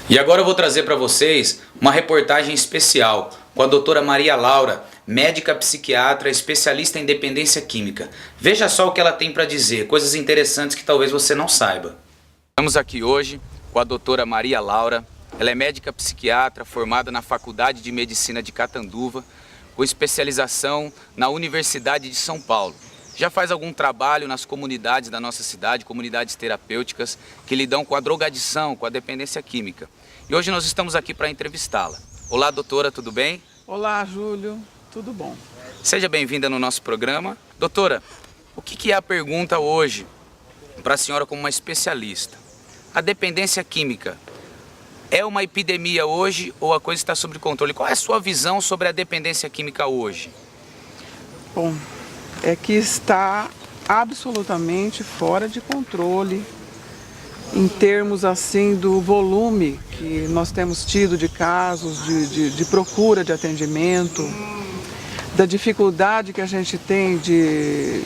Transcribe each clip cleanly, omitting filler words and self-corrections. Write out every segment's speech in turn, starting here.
E agora eu vou trazer para vocês uma reportagem especial com a doutora Maria Laura, médica psiquiatra, especialista em dependência química. Veja só o que ela tem para dizer, coisas interessantes que talvez você não saiba. Estamos aqui hoje com a doutora Maria Laura. Ela é médica psiquiatra formada na Faculdade de Medicina de Catanduva, com especialização na Universidade de São Paulo. Já faz algum trabalho nas comunidades da nossa cidade, comunidades terapêuticas que lidam com a drogadição, com a dependência química. E hoje nós estamos aqui para entrevistá-la. Olá, doutora, tudo bem? Olá, Júlio, tudo bom? Seja bem-vinda no nosso programa. Doutora, o que é a pergunta hoje para a senhora como uma especialista? A dependência química é uma epidemia hoje ou a coisa está sob controle? Qual é a sua visão sobre a dependência química hoje? Bom, é que está absolutamente fora de controle em termos assim do volume que nós temos tido de casos, de procura de atendimento, da dificuldade que a gente tem de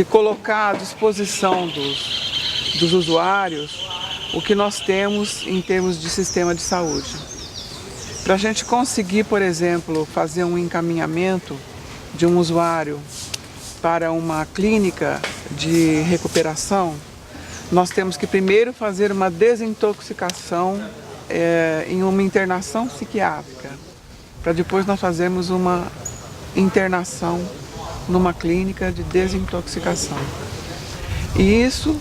colocar à disposição dos usuários o que nós temos em termos de sistema de saúde. Para a gente conseguir, por exemplo, fazer um encaminhamento de um usuário para uma clínica de recuperação, nós temos que primeiro fazer uma desintoxicação em uma internação psiquiátrica, para depois nós fazermos uma internação numa clínica de desintoxicação. E isso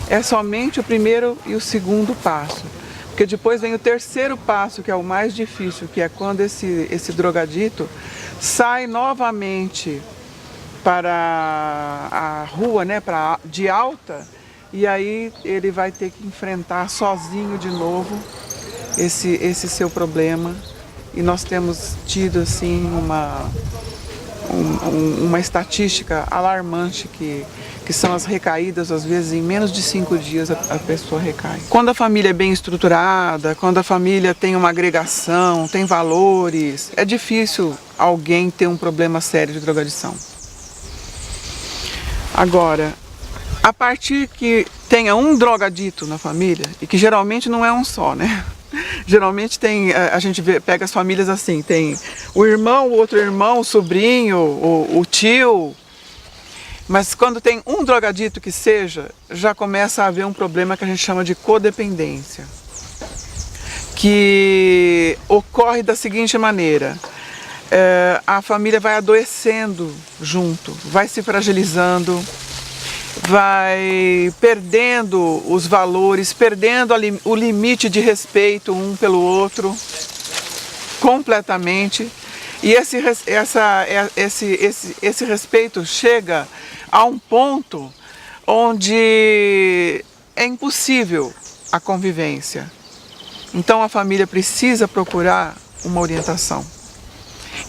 é somente o primeiro e o segundo passo, porque depois vem o terceiro passo, que é o mais difícil, que é quando esse drogadito sai novamente para a rua, né, de alta, e aí ele vai ter que enfrentar sozinho de novo esse seu problema. E nós temos tido assim uma estatística alarmante que são as recaídas, às vezes em menos de 5 dias a pessoa recai. Quando a família é bem estruturada, quando a família tem uma agregação, tem valores, é difícil alguém ter um problema sério de drogadição. Agora, a partir que tenha um drogadito na família, e que geralmente não é um só, né? Geralmente a gente pega as famílias assim, tem o irmão, o outro irmão, o sobrinho, o tio. Mas quando tem um drogadito que seja, já começa a haver um problema que a gente chama de codependência. Que ocorre da seguinte maneira: a família vai adoecendo junto, vai se fragilizando, vai perdendo os valores, perdendo o limite de respeito um pelo outro, completamente. E esse respeito chega a um ponto onde é impossível a convivência. Então a família precisa procurar uma orientação.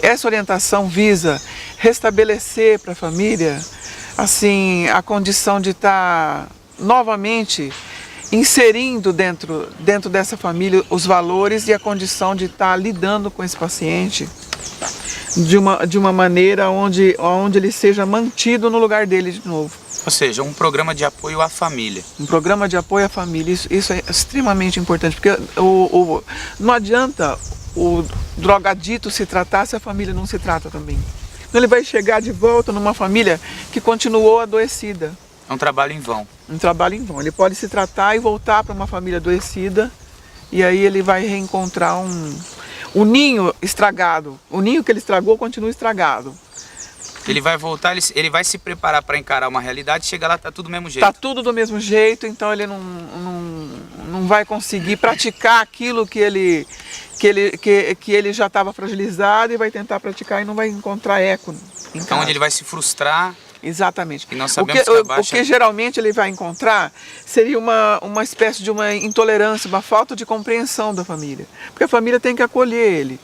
Essa orientação visa restabelecer para a família assim a condição de estar novamente inserindo dentro dessa família os valores e a condição de estar lidando com esse paciente de uma maneira onde ele seja mantido no lugar dele de novo. Ou seja, um programa de apoio à família. Um programa de apoio à família, isso é extremamente importante, porque não adianta o drogadito se tratar se a família não se trata também. Então ele vai chegar de volta numa família que continuou adoecida. É um trabalho em vão. Um trabalho em vão. Ele pode se tratar e voltar para uma família adoecida, e aí ele vai reencontrar um ninho estragado. O ninho que ele estragou continua estragado. Ele vai voltar, ele vai se preparar para encarar uma realidade, chega lá, tá tudo do mesmo jeito. Tá tudo do mesmo jeito, então ele não vai conseguir praticar aquilo que ele já estava fragilizado, e vai tentar praticar e não vai encontrar eco. Então onde ele vai se frustrar. Exatamente. E nós sabemos o que geralmente ele vai encontrar seria uma espécie de uma intolerância, uma falta de compreensão da família. Porque a família tem que acolher ele.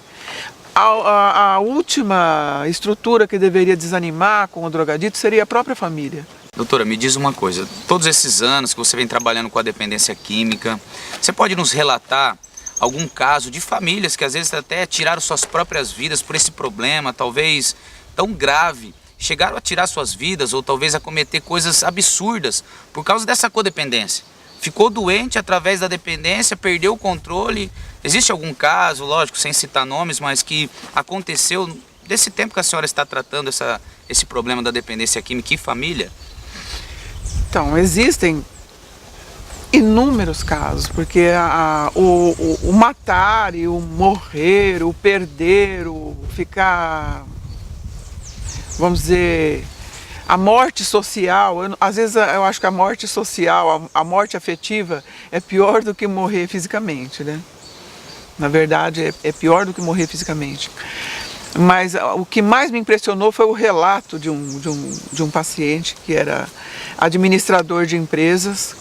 A última estrutura que deveria desanimar com o drogadito seria a própria família. Doutora, me diz uma coisa, todos esses anos que você vem trabalhando com a dependência química, você pode nos relatar algum caso de famílias que às vezes até tiraram suas próprias vidas por esse problema, talvez tão grave, chegaram a tirar suas vidas ou talvez a cometer coisas absurdas por causa dessa codependência? ficou doente através da dependência, perdeu o controle. Existe algum caso, lógico, sem citar nomes, mas que aconteceu desse tempo que a senhora está tratando esse problema da dependência química e família? Então, existem inúmeros casos, porque o matar e o morrer, o perder, o ficar, vamos dizer, a morte social, às vezes eu acho que a morte social, a morte afetiva é pior do que morrer fisicamente, né? Na verdade, é pior do que morrer fisicamente. Mas o que mais me impressionou foi o relato de um paciente que era administrador de empresas,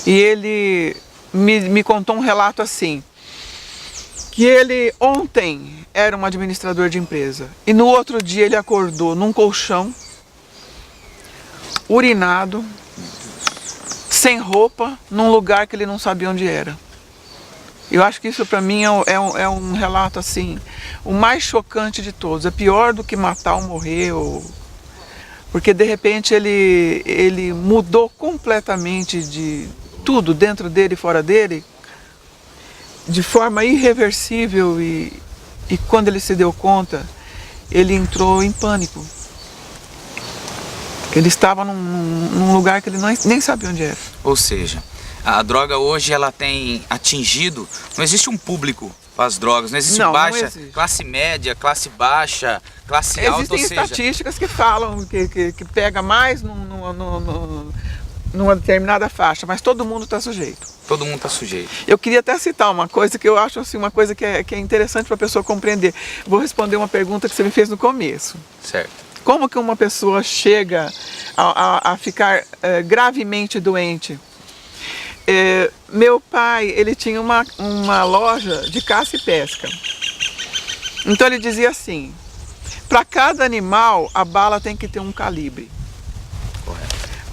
e ele me contou um relato assim, que ele ontem era um administrador de empresa e no outro dia ele acordou num colchão, urinado, sem roupa, num lugar que ele não sabia onde era. Eu acho que isso para mim é um relato assim, o mais chocante de todos. É pior do que matar ou morrer, porque de repente ele mudou completamente de tudo dentro dele e fora dele, de forma irreversível, e quando ele se deu conta, ele entrou em pânico. Ele estava num lugar que ele nem sabia onde era. Ou seja, a droga hoje ela tem atingido, não existe um público para as drogas, não existe baixa, não existe. Classe média, classe baixa, classe alta, existem estatísticas que falam que pega mais numa determinada faixa, mas todo mundo está sujeito. Todo mundo está sujeito. Eu queria até citar uma coisa que eu acho assim, uma coisa que é interessante para a pessoa compreender. Vou responder uma pergunta que você me fez no começo. Certo. Como que uma pessoa chega a ficar gravemente doente? Meu pai, ele tinha uma loja de caça e pesca. Então ele dizia assim, para cada animal a bala tem que ter um calibre.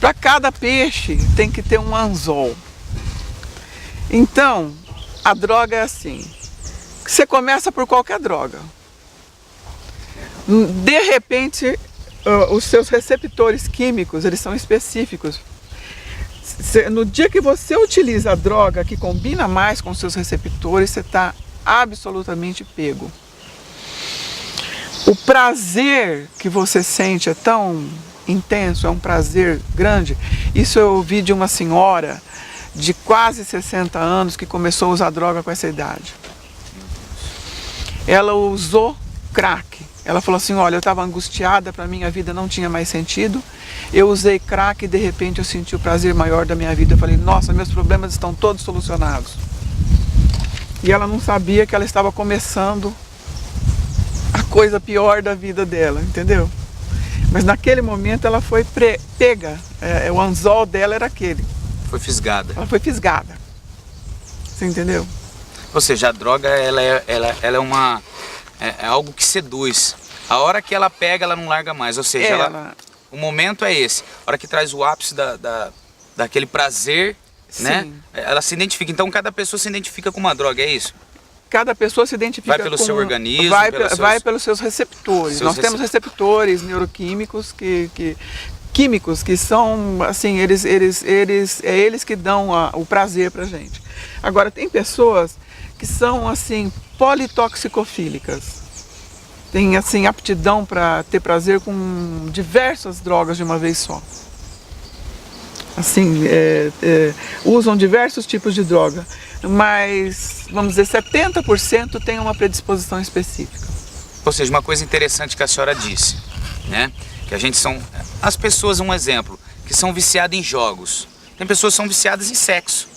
Para cada peixe tem que ter um anzol. Então, a droga é assim, você começa por qualquer droga. De repente, os seus receptores químicos, eles são específicos. No dia que você utiliza a droga que combina mais com os seus receptores, você está absolutamente pego. O prazer que você sente é tão intenso, é um prazer grande. Isso eu ouvi de uma senhora de quase 60 anos que começou a usar droga com essa idade. Ela usou crack. Ela falou assim, olha, eu estava angustiada, para mim a vida não tinha mais sentido. Eu usei crack e de repente eu senti o prazer maior da minha vida. Eu falei, nossa, meus problemas estão todos solucionados. E ela não sabia que ela estava começando a coisa pior da vida dela, entendeu? Mas naquele momento ela foi pega, o anzol dela era aquele. Foi fisgada. Ela foi fisgada. Você entendeu? Ou seja, a droga ela é algo que seduz. A hora que ela pega, ela não larga mais. Ou seja, o momento é esse. A hora que traz o ápice daquele prazer, sim, né? Ela se identifica. Então cada pessoa se identifica com uma droga, é isso? Cada pessoa se identifica vai pelo seu organismo? Vai pelos seus receptores. Nós temos receptores neuroquímicos que são, assim, eles que dão o prazer pra gente. Agora, tem pessoas que são, assim, politoxicofílicas. Tem, assim, aptidão para ter prazer com diversas drogas de uma vez só. Assim, usam diversos tipos de droga, mas, vamos dizer, 70% tem uma predisposição específica. Ou seja, uma coisa interessante que a senhora disse, né? Que a gente as pessoas, um exemplo, que são viciadas em jogos. Tem pessoas que são viciadas em sexo.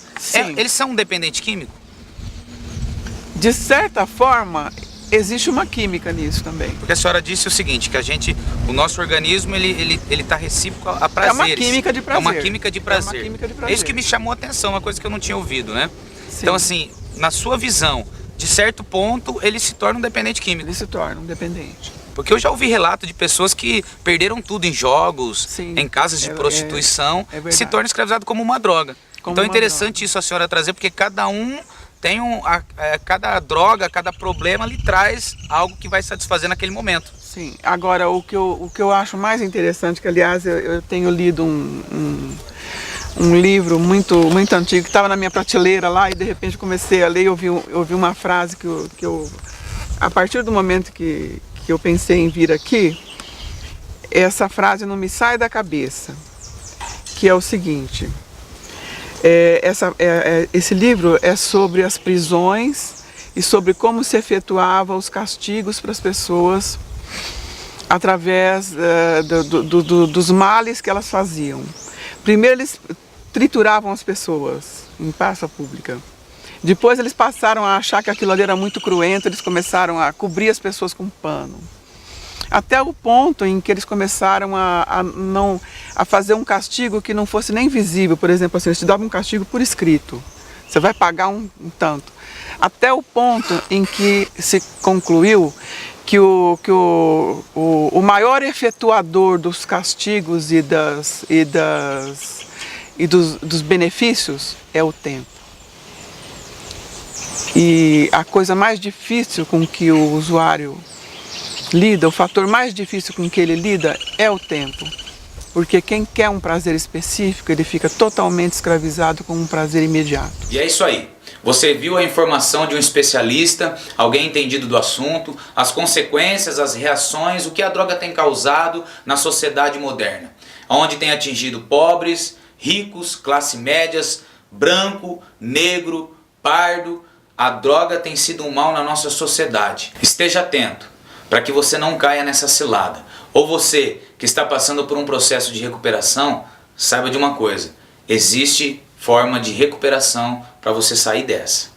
Eles são um dependente químico? De certa forma, existe uma química nisso também. Porque a senhora disse o seguinte, que o nosso organismo, ele tá recíproco a prazeres. É uma química de prazer. É uma química de prazer. É uma química de prazer. É isso que me chamou a atenção, uma coisa que eu não tinha ouvido, né? Sim. Então, assim, na sua visão, de certo ponto, ele se torna um dependente químico. Ele se torna um dependente. Porque eu já ouvi relato de pessoas que perderam tudo em jogos, sim, em casas de prostituição, e se torna escravizado como uma droga. Então é interessante isso a senhora trazer, porque cada um tem cada droga, cada problema lhe traz algo que vai satisfazer naquele momento. Sim. Agora, o que eu acho mais interessante, que aliás eu tenho lido um livro muito antigo que estava na minha prateleira lá e de repente comecei a ler e ouvi uma frase que eu a partir do momento que eu pensei em vir aqui, essa frase não me sai da cabeça, que é o seguinte: esse livro é sobre as prisões e sobre como se efetuavam os castigos para as pessoas através dos males que elas faziam. Primeiro eles trituravam as pessoas em praça pública. Depois eles passaram a achar que aquilo ali era muito cruento, eles começaram a cobrir as pessoas com pano. Até o ponto em que eles começaram a fazer um castigo que não fosse nem visível. Por exemplo, assim, eles te davam um castigo por escrito. Você vai pagar um tanto. Até o ponto em que se concluiu que o maior efetuador dos castigos dos benefícios é o tempo. E a coisa mais difícil com que o usuário lida, o fator mais difícil com que ele lida é o tempo. Porque quem quer um prazer específico, ele fica totalmente escravizado com um prazer imediato. E é isso aí. Você viu a informação de um especialista, alguém entendido do assunto, as consequências, as reações, o que a droga tem causado na sociedade moderna, onde tem atingido pobres, ricos, classe médias, branco, negro, pardo. A droga tem sido um mal na nossa sociedade. Esteja atento para que você não caia nessa cilada. Ou você que está passando por um processo de recuperação, saiba de uma coisa: existe forma de recuperação para você sair dessa.